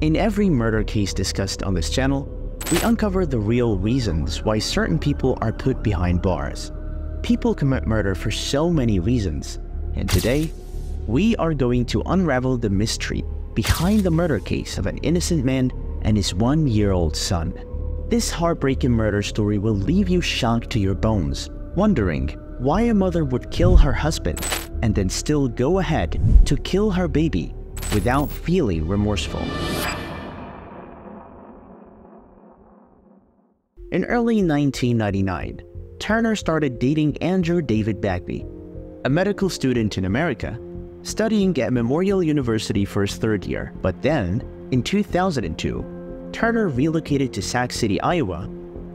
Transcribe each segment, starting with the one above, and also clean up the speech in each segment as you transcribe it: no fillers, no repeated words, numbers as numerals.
In every murder case discussed on this channel, we uncover the real reasons why certain people are put behind bars. People commit murder for so many reasons, and today, we are going to unravel the mystery behind the murder case of an innocent man and his 1-year-old son. This heartbreaking murder story will leave you shocked to your bones, wondering why a mother would kill her husband and then still go ahead to kill her baby without feeling remorseful. In early 1999, Turner started dating Andrew David Bagby, a medical student in America, studying at Memorial University for his 3rd year. But then, in 2002, Turner relocated to Sac City, Iowa,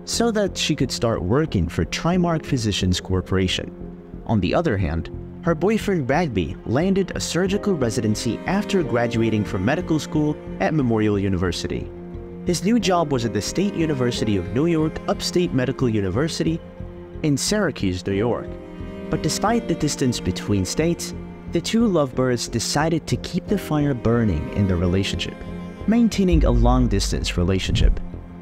so that she could start working for Trimark Physicians Corporation. On the other hand, her boyfriend Bagby landed a surgical residency after graduating from medical school at Memorial University. His new job was at the State University of New York Upstate Medical University in Syracuse, New York. But despite the distance between states, the two lovebirds decided to keep the fire burning in their relationship, maintaining a long-distance relationship.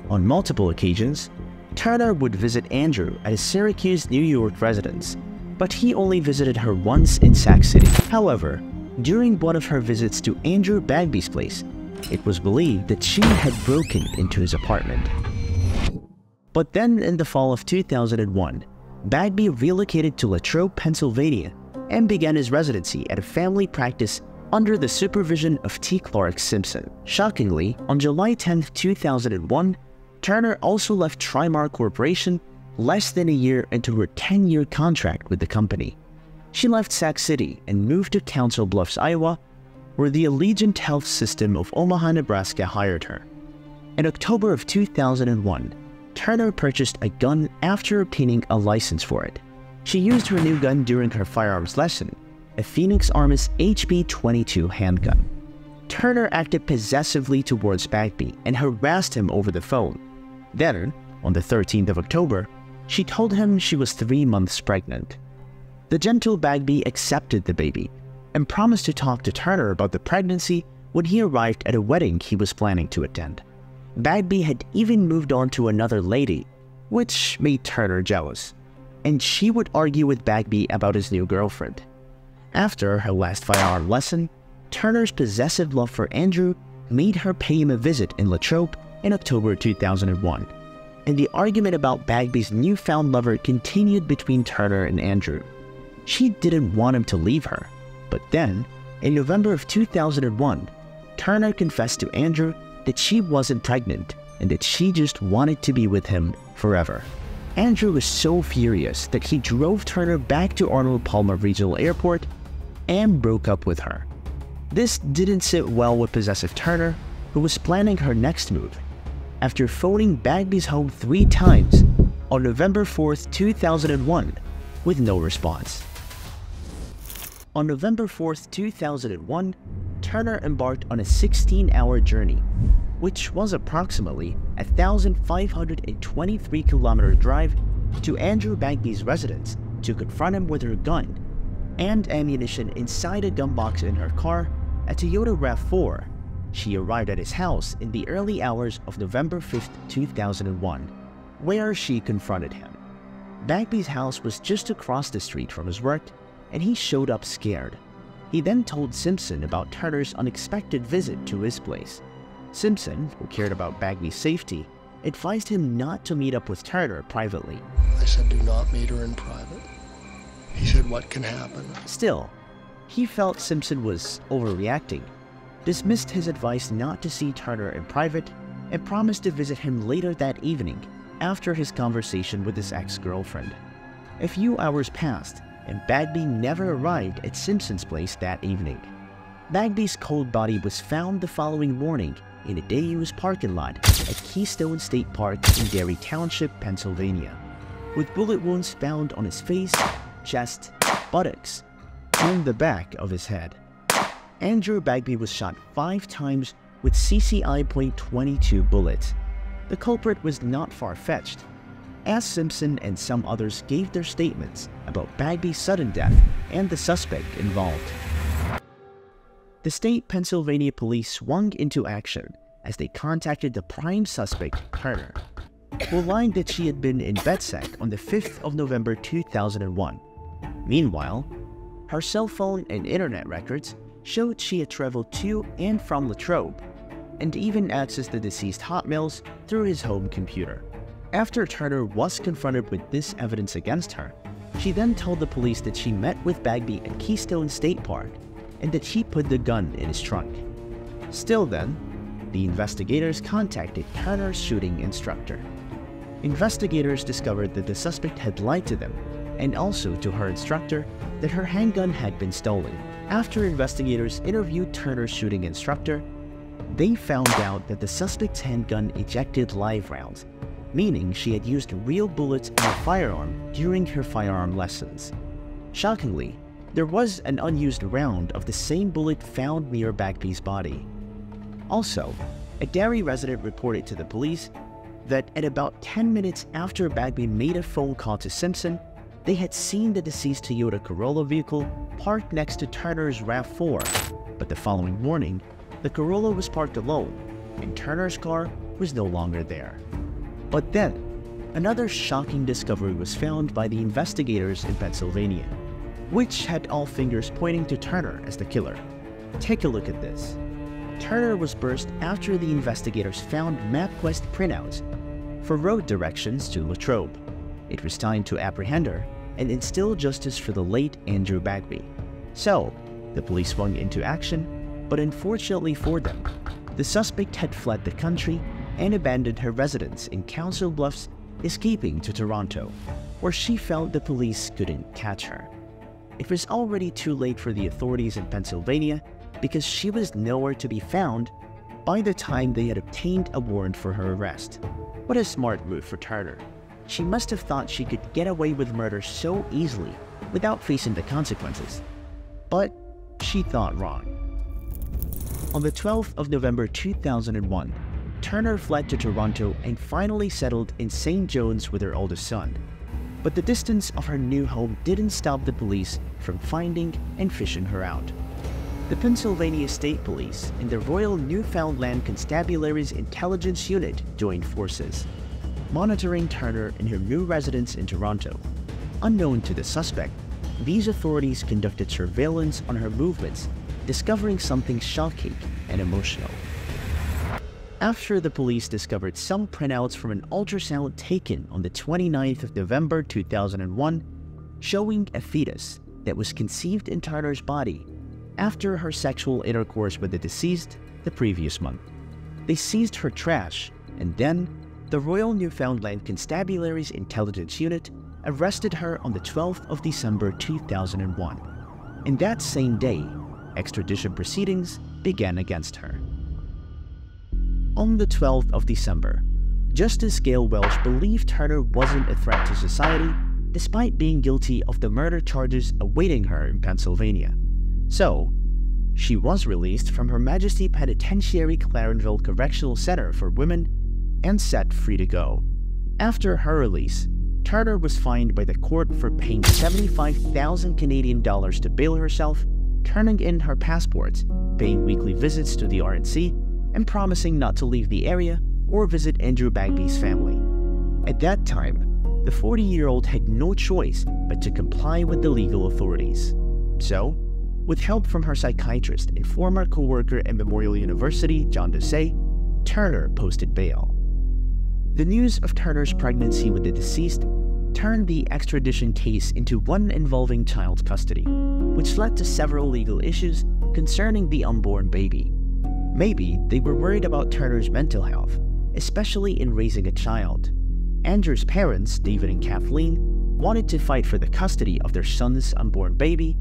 On multiple occasions, Turner would visit Andrew at his Syracuse, New York residence, but he only visited her once in Sac City. However, during one of her visits to Andrew Bagby's place, it was believed that she had broken into his apartment. But then in the fall of 2001, Bagby relocated to Latrobe, Pennsylvania, and began his residency at a family practice under the supervision of T. Clark Simpson. Shockingly, on July 10, 2001, Turner also left Trimark Corporation less than a year into her 10-year contract with the company. She left Sac City and moved to Council Bluffs, Iowa, where the Allegiant Health System of Omaha, Nebraska hired her. In October of 2001, Turner purchased a gun after obtaining a license for it. She used her new gun during her firearms lesson, a Phoenix Armis HB-22 handgun. Turner acted possessively towards Bagby and harassed him over the phone. Then, on the 13th of October, she told him she was 3 months pregnant. The gentle Bagby accepted the baby and promised to talk to Turner about the pregnancy when he arrived at a wedding he was planning to attend. Bagby had even moved on to another lady, which made Turner jealous, and she would argue with Bagby about his new girlfriend. After her last firearm lesson, Turner's possessive love for Andrew made her pay him a visit in Latrobe in October 2001, and the argument about Bagby's newfound lover continued between Turner and Andrew. She didn't want him to leave her, but then, in November of 2001, Turner confessed to Andrew that she wasn't pregnant and that she just wanted to be with him forever. Andrew was so furious that he drove Turner back to Arnold Palmer Regional Airport and broke up with her. This didn't sit well with possessive Turner, who was planning her next move. After phoning Bagby's home 3 times on November 4th, 2001, with no response. On November 4th, 2001, Turner embarked on a 16-hour journey, which was approximately a 1,523-kilometer drive to Andrew Bagby's residence to confront him with her gun and ammunition inside a gun box in her car, a Toyota RAV4. She arrived at his house in the early hours of November 5th, 2001, where she confronted him. Bagby's house was just across the street from his work, and he showed up scared. He then told Simpson about Turner's unexpected visit to his place. Simpson, who cared about Bagby's safety, advised him not to meet up with Turner privately. I said, do not meet her in private. He said, what can happen? Still, he felt Simpson was overreacting, dismissed his advice not to see Turner in private, and promised to visit him later that evening after his conversation with his ex-girlfriend. A few hours passed, and Bagby never arrived at Simpson's place that evening. Bagby's cold body was found the following morning in a day-used parking lot at Keystone State Park in Derry Township, Pennsylvania, with bullet wounds found on his face, chest, buttocks, and the back of his head. Andrew Bagby was shot 5 times with CCI .22 bullets. The culprit was not far-fetched, as Simpson and some others gave their statements about Bagby's sudden death and the suspect involved. The state Pennsylvania police swung into action as they contacted the prime suspect, Turner, who lied that she had been in Betsec on the 5th of November 2001. Meanwhile, her cell phone and internet records showed she had traveled to and from Latrobe, and even accessed the deceased hotmails through his home computer. After Turner was confronted with this evidence against her, she then told the police that she met with Bagby at Keystone State Park and that he put the gun in his trunk. Still then, the investigators contacted Turner's shooting instructor. Investigators discovered that the suspect had lied to them and also to her instructor that her handgun had been stolen. After investigators interviewed Turner's shooting instructor, they found out that the suspect's handgun ejected live rounds, meaning she had used real bullets in a firearm during her firearm lessons. Shockingly, there was an unused round of the same bullet found near Bagby's body. Also, a Derry resident reported to the police that at about 10 minutes after Bagby made a phone call to Simpson, they had seen the deceased Toyota Corolla vehicle parked next to Turner's RAV4, but the following morning, the Corolla was parked alone, and Turner's car was no longer there. But then, another shocking discovery was found by the investigators in Pennsylvania, which had all fingers pointing to Turner as the killer. Take a look at this. Turner was burst after the investigators found MapQuest printouts for road directions to Latrobe. It was time to apprehend her and instill justice for the late Andrew Bagby. So, the police swung into action, but unfortunately for them, the suspect had fled the country and abandoned her residence in Council Bluffs, escaping to Toronto, where she felt the police couldn't catch her. It was already too late for the authorities in Pennsylvania because she was nowhere to be found by the time they had obtained a warrant for her arrest. What a smart move for Turner. She must have thought she could get away with murder so easily without facing the consequences. But she thought wrong. On the 12th of November 2001, Turner fled to Toronto and finally settled in St. John's with her oldest son. But the distance of her new home didn't stop the police from finding and fishing her out. The Pennsylvania State Police and the Royal Newfoundland Constabulary's Intelligence Unit joined forces, monitoring Turner in her new residence in Toronto. Unknown to the suspect, these authorities conducted surveillance on her movements, discovering something shocking and emotional. After the police discovered some printouts from an ultrasound taken on the 29th of November 2001, showing a fetus that was conceived in Turner's body after her sexual intercourse with the deceased the previous month. They seized her trash, and then the Royal Newfoundland Constabulary's Intelligence Unit arrested her on the 12th of December 2001. And that same day, extradition proceedings began against her. On the 12th of December, Justice Gail Welsh believed Turner wasn't a threat to society despite being guilty of the murder charges awaiting her in Pennsylvania. So, she was released from Her Majesty Penitentiary Clarenville Correctional Center for Women and set free to go. After her release, Turner was fined by the court for paying 75,000 Canadian dollars to bail herself, turning in her passports, paying weekly visits to the RNC, and promising not to leave the area or visit Andrew Bagby's family. At that time, the 40-year-old had no choice but to comply with the legal authorities. So, with help from her psychiatrist and former co-worker at Memorial University, John Dusay, Turner posted bail. The news of Turner's pregnancy with the deceased turned the extradition case into one involving child custody, which led to several legal issues concerning the unborn baby. Maybe they were worried about Turner's mental health, especially in raising a child. Andrew's parents, David and Kathleen, wanted to fight for the custody of their son's unborn baby,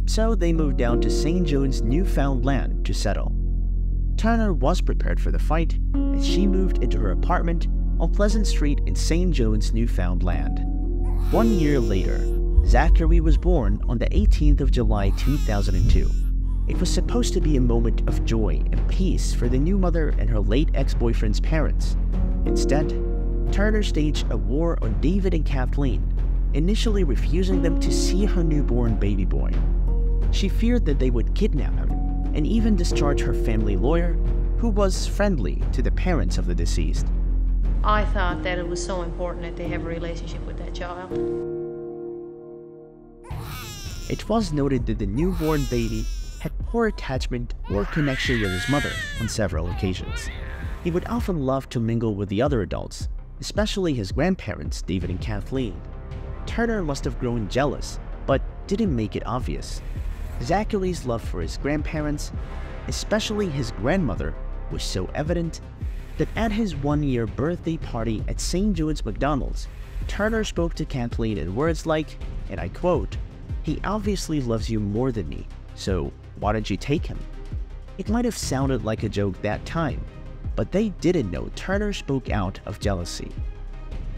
so they moved down to St. John's, Newfoundland to settle. Turner was prepared for the fight as she moved into her apartment on Pleasant Street in St. John's, Newfoundland. 1 year later, Zachary was born on the 18th of July 2002. It was supposed to be a moment of joy and peace for the new mother and her late ex-boyfriend's parents. Instead, Turner staged a war on David and Kathleen, initially refusing them to see her newborn baby boy. She feared that they would kidnap him and even discharge her family lawyer, who was friendly to the parents of the deceased. I thought that it was so important that they have a relationship with that child. It was noted that the newborn baby had poor attachment or connection with his mother on several occasions. He would often love to mingle with the other adults, especially his grandparents, David and Kathleen. Turner must have grown jealous, but didn't make it obvious. Zachary's love for his grandparents, especially his grandmother, was so evident that at his one-year birthday party at St. Jude's McDonald's, Turner spoke to Kathleen in words like, and I quote, "He obviously loves you more than me, so why don't you take him?" It might have sounded like a joke that time, but they didn't know Turner spoke out of jealousy.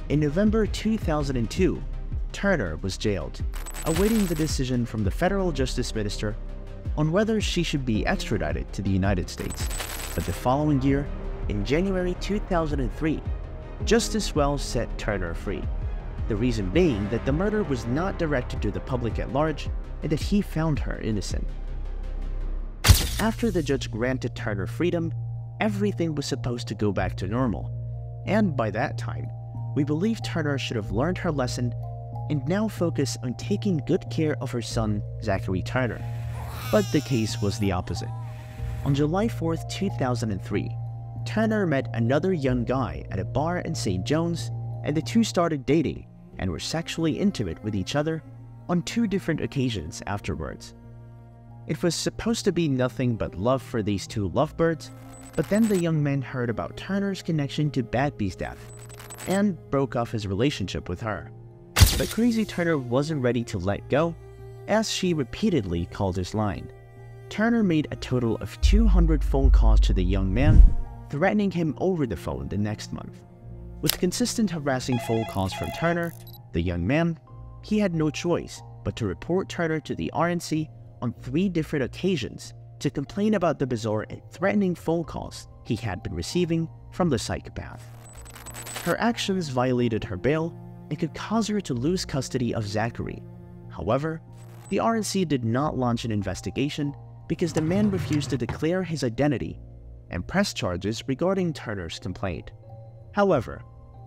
In November 2002, Turner was jailed, awaiting the decision from the federal justice minister on whether she should be extradited to the United States. But the following year, in January 2003, Justice Wells set Turner free. The reason being that the murder was not directed to the public at large and that he found her innocent. After the judge granted Turner freedom, everything was supposed to go back to normal. And by that time, we believe Turner should have learned her lesson and now focus on taking good care of her son, Zachary Turner. But the case was the opposite. On July 4th, 2003, Turner met another young guy at a bar in St. John's, and the two started dating and were sexually intimate with each other on 2 different occasions afterwards. It was supposed to be nothing but love for these 2 lovebirds, but then the young man heard about Turner's connection to Bagby's death and broke off his relationship with her. But Crazy Turner wasn't ready to let go, as she repeatedly called his line. Turner made a total of 200 phone calls to the young man, threatening him over the phone the next month. With consistent harassing phone calls from Turner, the young man, he had no choice but to report Turner to the RNC on 3 different occasions to complain about the bizarre and threatening phone calls he had been receiving from the psychopath. Her actions violated her bail and could cause her to lose custody of Zachary. However, the RNC did not launch an investigation because the man refused to declare his identity and press charges regarding Turner's complaint. However,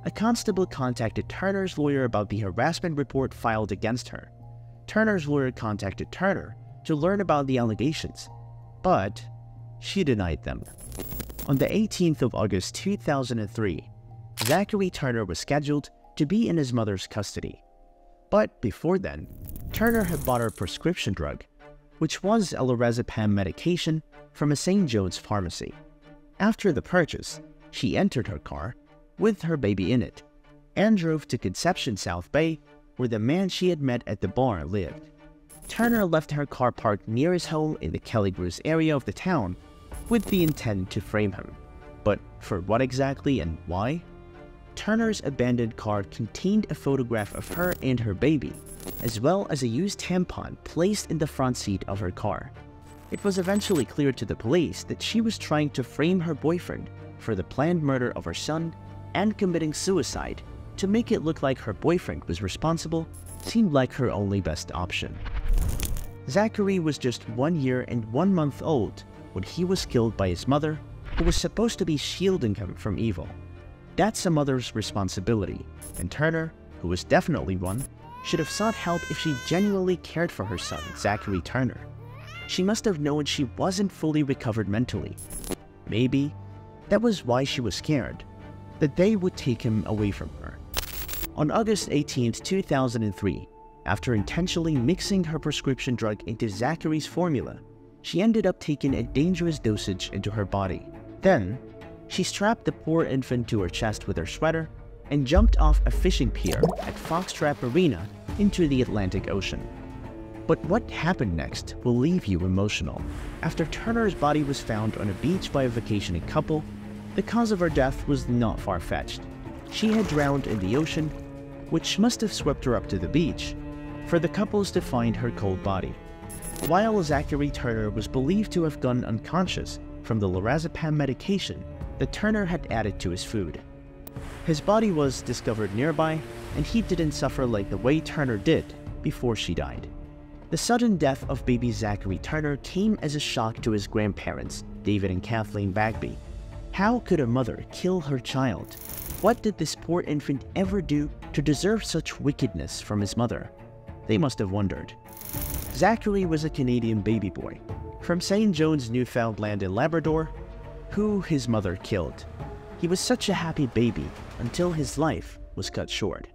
a constable contacted Turner's lawyer about the harassment report filed against her. Turner's lawyer contacted Turner to learn about the allegations, but she denied them. On the 18th of August 2003, Zachary Turner was scheduled to be in his mother's custody. But before then, Turner had bought her prescription drug, which was a lorazepam medication from a St. John's pharmacy. After the purchase, she entered her car with her baby in it and drove to Conception South Bay, where the man she had met at the bar lived. Turner left her car parked near his home in the Kelly Bruce area of the town with the intent to frame him. But for what exactly and why? Turner's abandoned car contained a photograph of her and her baby, as well as a used tampon placed in the front seat of her car. It was eventually clear to the police that she was trying to frame her boyfriend for the planned murder of her son and committing suicide to make it look like her boyfriend was responsible seemed like her only best option. Zachary was just 1 year and 1 month old when he was killed by his mother, who was supposed to be shielding him from evil. That's a mother's responsibility, and Turner, who was definitely one, should have sought help if she genuinely cared for her son, Zachary Turner. She must have known she wasn't fully recovered mentally. Maybe that was why she was scared, that they would take him away from her. On August 18, 2003, after intentionally mixing her prescription drug into Zachary's formula, she ended up taking a dangerous dosage into her body. Then, she strapped the poor infant to her chest with her sweater and jumped off a fishing pier at Foxtrap Arena into the Atlantic Ocean. But what happened next will leave you emotional. After Turner's body was found on a beach by a vacationing couple, the cause of her death was not far-fetched. She had drowned in the ocean, which must have swept her up to the beach, for the couples to find her cold body. While Zachary Turner was believed to have gone unconscious from the lorazepam medication that Turner had added to his food. His body was discovered nearby, and he didn't suffer like the way Turner did before she died. The sudden death of baby Zachary Turner came as a shock to his grandparents, David and Kathleen Bagby, How could a mother kill her child? What did this poor infant ever do to deserve such wickedness from his mother? They must have wondered. Zachary was a Canadian baby boy from St. John's, Newfoundland in Labrador, who his mother killed. He was such a happy baby until his life was cut short.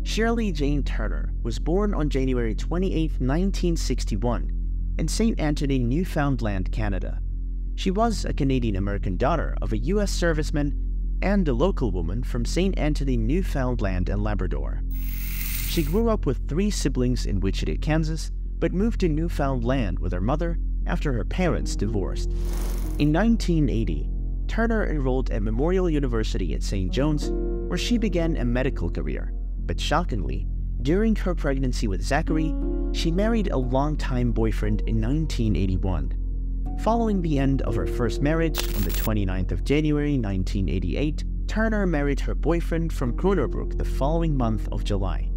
Shirley Jane Turner was born on January 28, 1961, in St. Anthony, Newfoundland, Canada. She was a Canadian-American daughter of a U.S. serviceman and a local woman from St. Anthony, Newfoundland and Labrador. She grew up with 3 siblings in Wichita, Kansas, but moved to Newfoundland with her mother after her parents divorced. In 1980, Turner enrolled at Memorial University at St. John's, where she began a medical career. But shockingly, during her pregnancy with Zachary, she married a longtime boyfriend in 1981. Following the end of her first marriage on the 29th of January 1988, Turner married her boyfriend from Corner Brook the following month of July.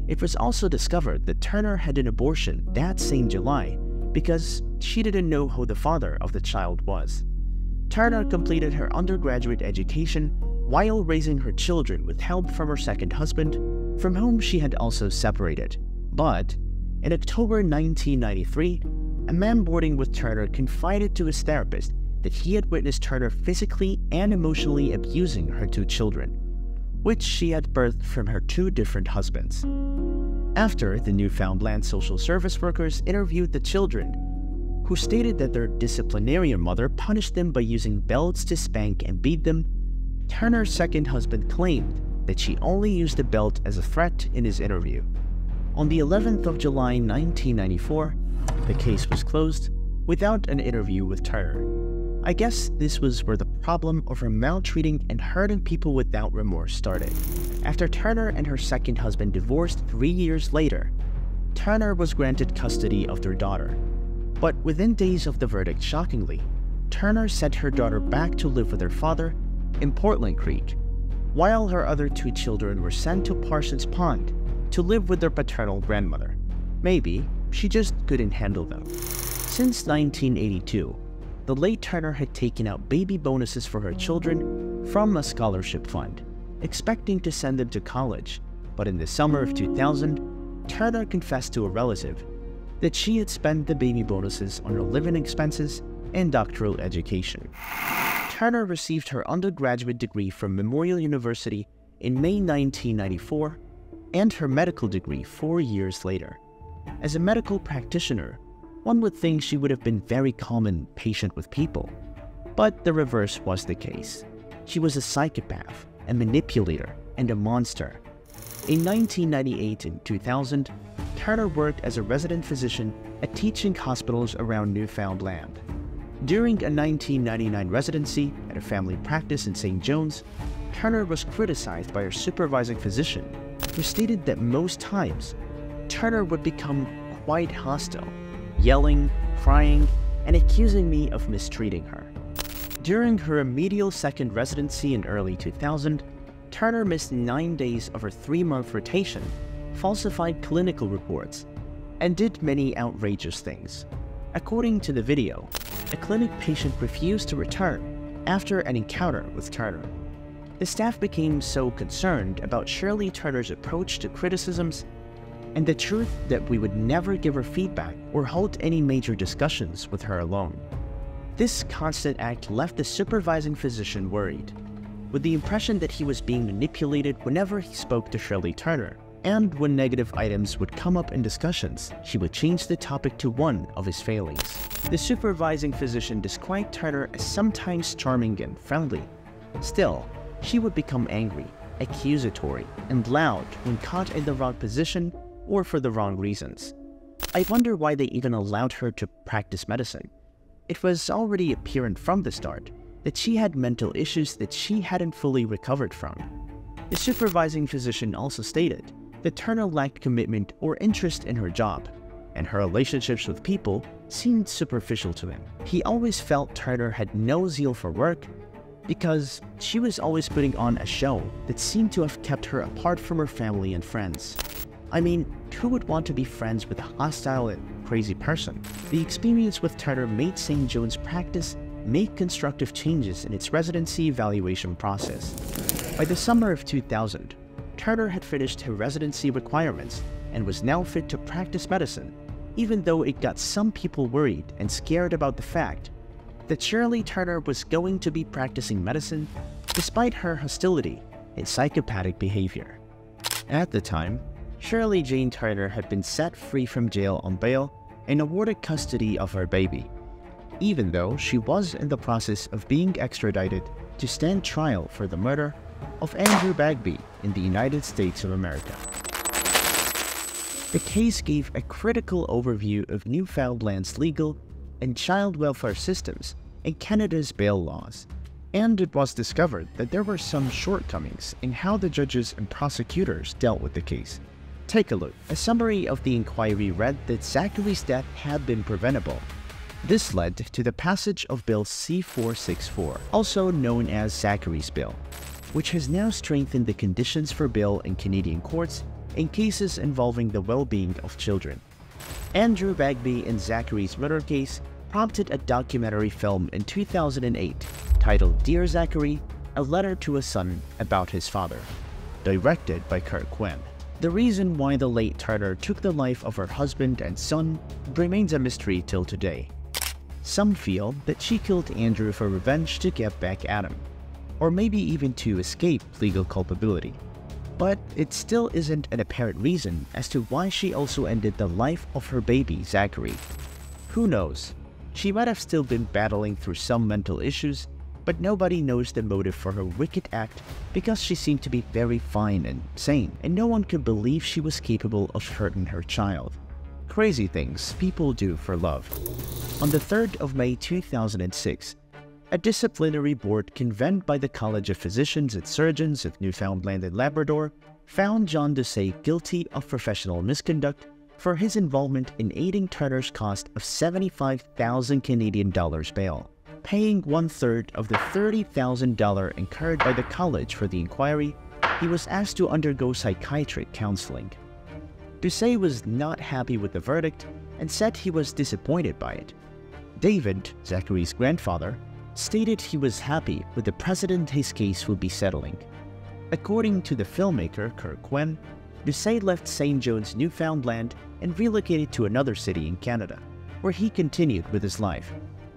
It was also discovered that Turner had an abortion that same July because she didn't know who the father of the child was. Turner completed her undergraduate education while raising her children with help from her second husband, from whom she had also separated. But in October 1993, a man boarding with Turner confided to his therapist that he had witnessed Turner physically and emotionally abusing her 2 children, which she had birthed from her 2 different husbands. After the Newfoundland social service workers interviewed the children, who stated that their disciplinarian mother punished them by using belts to spank and beat them, Turner's second husband claimed that she only used the belt as a threat in his interview. On the 11th of July 1994, the case was closed without an interview with Turner. I guess this was where the problem of her maltreating and hurting people without remorse started. After Turner and her second husband divorced 3 years later, Turner was granted custody of their daughter. But within days of the verdict, shockingly, Turner sent her daughter back to live with her father in Portland Creek, while her other 2 children were sent to Parsons Pond to live with their paternal grandmother. Maybe she just couldn't handle them. Since 1982, the late Turner had taken out baby bonuses for her children from a scholarship fund, expecting to send them to college. But in the summer of 2000, Turner confessed to a relative that she had spent the baby bonuses on her living expenses and doctoral education. Turner received her undergraduate degree from Memorial University in May 1994 and her medical degree 4 years later. As a medical practitioner, one would think she would have been very calm and patient with people, but the reverse was the case. She was a psychopath, a manipulator, and a monster. In 1998 and 2000, Turner worked as a resident physician at teaching hospitals around Newfoundland. During a 1999 residency at a family practice in St. John's, Turner was criticized by her supervising physician, who stated that most times, Turner would become quite hostile, yelling, crying, and accusing me of mistreating her. During her remedial second residency in early 2000, Turner missed 9 days of her 3-month rotation, falsified clinical reports, and did many outrageous things. According to the video, a clinic patient refused to return after an encounter with Turner. The staff became so concerned about Shirley Turner's approach to criticisms and the truth that we would never give her feedback or hold any major discussions with her alone. This constant act left the supervising physician worried, with the impression that he was being manipulated whenever he spoke to Shirley Turner. And when negative items would come up in discussions, he would change the topic to one of his failings. The supervising physician described Turner as sometimes charming and friendly. Still, she would become angry, accusatory, and loud when caught in the wrong position or for the wrong reasons. I wonder why they even allowed her to practice medicine. It was already apparent from the start that she had mental issues that she hadn't fully recovered from. The supervising physician also stated that Turner lacked commitment or interest in her job, and her relationships with people seemed superficial to him. He always felt Turner had no zeal for work because she was always putting on a show that seemed to have kept her apart from her family and friends. I mean, who would want to be friends with a hostile and crazy person? The experience with Turner made St. John's practice make constructive changes in its residency evaluation process. By the summer of 2000, Turner had finished her residency requirements and was now fit to practice medicine, even though it got some people worried and scared about the fact that Shirley Turner was going to be practicing medicine despite her hostility and psychopathic behavior. At the time, Shirley Jane Turner had been set free from jail on bail and awarded custody of her baby, even though she was in the process of being extradited to stand trial for the murder of Andrew Bagby in the United States of America. The case gave a critical overview of Newfoundland's legal and child welfare systems and Canada's bail laws, and it was discovered that there were some shortcomings in how the judges and prosecutors dealt with the case. Take a look. A summary of the inquiry read that Zachary's death had been preventable. This led to the passage of Bill C-464, also known as Zachary's Bill, which has now strengthened the conditions for bail in Canadian courts in cases involving the well-being of children. Andrew Bagby and Zachary's murder case prompted a documentary film in 2008 titled Dear Zachary, A Letter to a Son About His Father, directed by Kurt Quinn. The reason why the late Turner took the life of her husband and son remains a mystery till today. Some feel that she killed Andrew for revenge to get back at him, or maybe even to escape legal culpability. But it still isn't an apparent reason as to why she also ended the life of her baby, Zachary. Who knows? She might have still been battling through some mental issues, but nobody knows the motive for her wicked act because she seemed to be very fine and sane, and no one could believe she was capable of hurting her child. Crazy things people do for love. On the 3rd of May 2006, a disciplinary board convened by the College of Physicians and Surgeons of Newfoundland and Labrador found John Doucet guilty of professional misconduct for his involvement in aiding Turner's cost of $75,000 Canadian bail. Paying 1/3 of the $30,000 incurred by the college for the inquiry, he was asked to undergo psychiatric counseling. Doucet was not happy with the verdict and said he was disappointed by it. David, Zachary's grandfather, stated he was happy with the precedent his case would be settling. According to the filmmaker Kurt Quinn, Doucet left St. John's, Newfoundland and relocated to another city in Canada, where he continued with his life.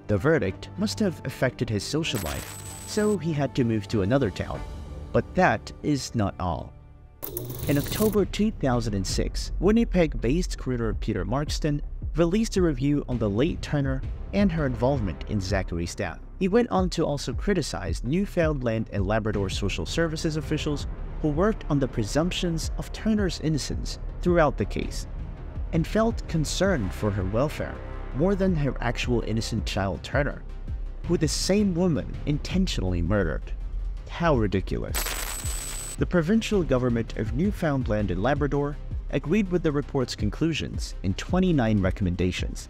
The verdict must have affected his social life, so he had to move to another town. But that is not all. In October 2006, Winnipeg-based critter Peter Markston released a review on the late Turner and her involvement in Zachary's death. He went on to also criticize Newfoundland and Labrador social services officials who worked on the presumptions of Turner's innocence throughout the case, and felt concerned for her welfare more than her actual innocent child Turner, who the same woman intentionally murdered. How ridiculous. The provincial government of Newfoundland and Labrador agreed with the report's conclusions in 29 recommendations.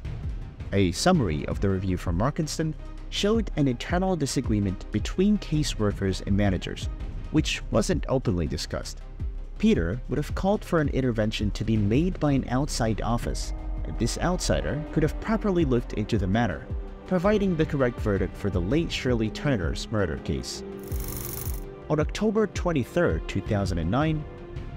A summary of the review from Markinston showed an internal disagreement between caseworkers and managers, which wasn't openly discussed. Peter would have called for an intervention to be made by an outside office, and this outsider could have properly looked into the matter, providing the correct verdict for the late Shirley Turner's murder case. On October 23, 2009,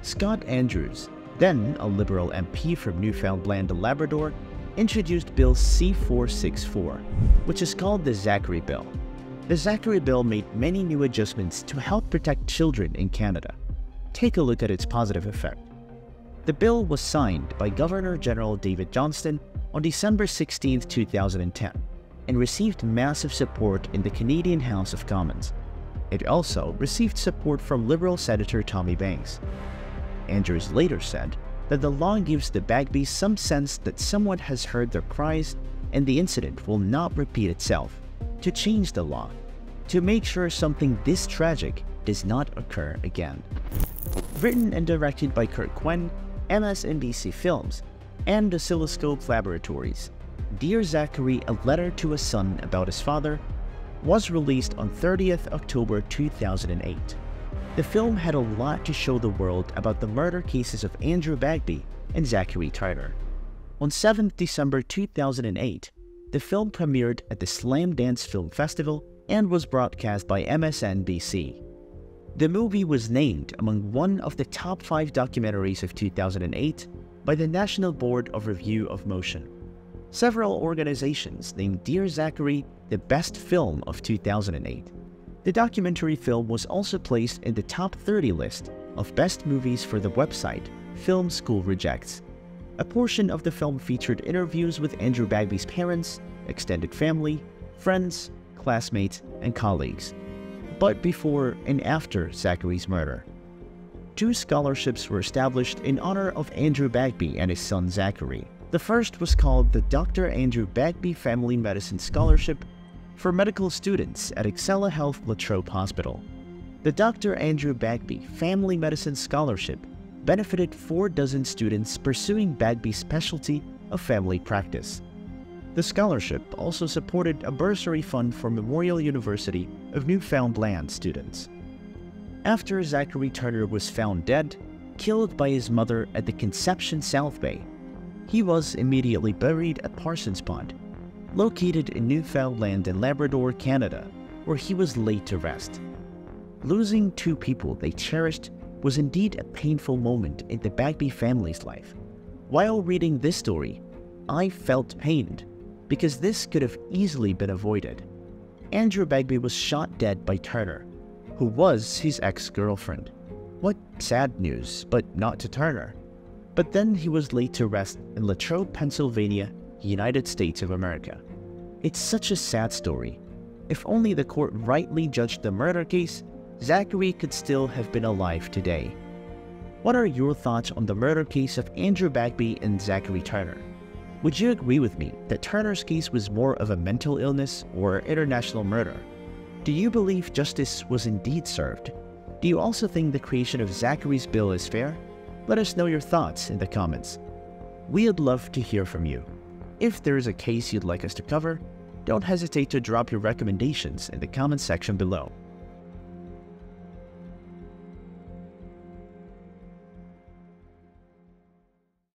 Scott Andrews, then a Liberal MP from Newfoundland and Labrador, introduced Bill C-464, which is called the Zachary Bill. The Zachary Bill made many new adjustments to help protect children in Canada. Take a look at its positive effect. The bill was signed by Governor-General David Johnston on December 16, 2010, and received massive support in the Canadian House of Commons. It also received support from Liberal Senator Tommy Banks. Andrews later said that the law gives the Bagbys some sense that someone has heard their cries and the incident will not repeat itself, to change the law, to make sure something this tragic does not occur again. Written and directed by Kurt Quinn, MSNBC Films, and Oscilloscope Laboratories, Dear Zachary, A Letter to a Son About His Father was released on 30th October 2008. The film had a lot to show the world about the murder cases of Andrew Bagby and Zachary Turner. On 7th December 2008, the film premiered at the Slam Dance Film Festival and was broadcast by MSNBC. The movie was named among one of the top 5 documentaries of 2008 by the National Board of Review of Motion. Several organizations named Dear Zachary the best film of 2008. The documentary film was also placed in the top 30 list of best movies for the website Film School Rejects. A portion of the film featured interviews with Andrew Bagby's parents, extended family, friends, classmates, and colleagues. But before and after Zachary's murder, 2 scholarships were established in honor of Andrew Bagby and his son Zachary. The first was called the Dr. Andrew Bagby Family Medicine Scholarship for medical students at Excella Health La Trobe Hospital. The Dr. Andrew Bagby Family Medicine Scholarship benefited 4 dozen students pursuing Bagby's specialty of family practice. The scholarship also supported a bursary fund for Memorial University of Newfoundland students. After Zachary Turner was found dead, killed by his mother at the Conception South Bay, he was immediately buried at Parsons Pond, located in Newfoundland and Labrador, Canada, where he was laid to rest. Losing 2 people they cherished was indeed a painful moment in the Bagby family's life. While reading this story, I felt pained because this could have easily been avoided. Andrew Bagby was shot dead by Turner, who was his ex-girlfriend. What sad news, but not to Turner. But then he was laid to rest in La Trobe, Pennsylvania, United States of America. It's such a sad story. If only the court rightly judged the murder case, Zachary could still have been alive today. What are your thoughts on the murder case of Andrew Bagby and Zachary Turner? Would you agree with me that Turner's case was more of a mental illness or international murder? Do you believe justice was indeed served? Do you also think the creation of Zachary's bill is fair? Let us know your thoughts in the comments. We'd love to hear from you. If there is a case you'd like us to cover, don't hesitate to drop your recommendations in the comment section below.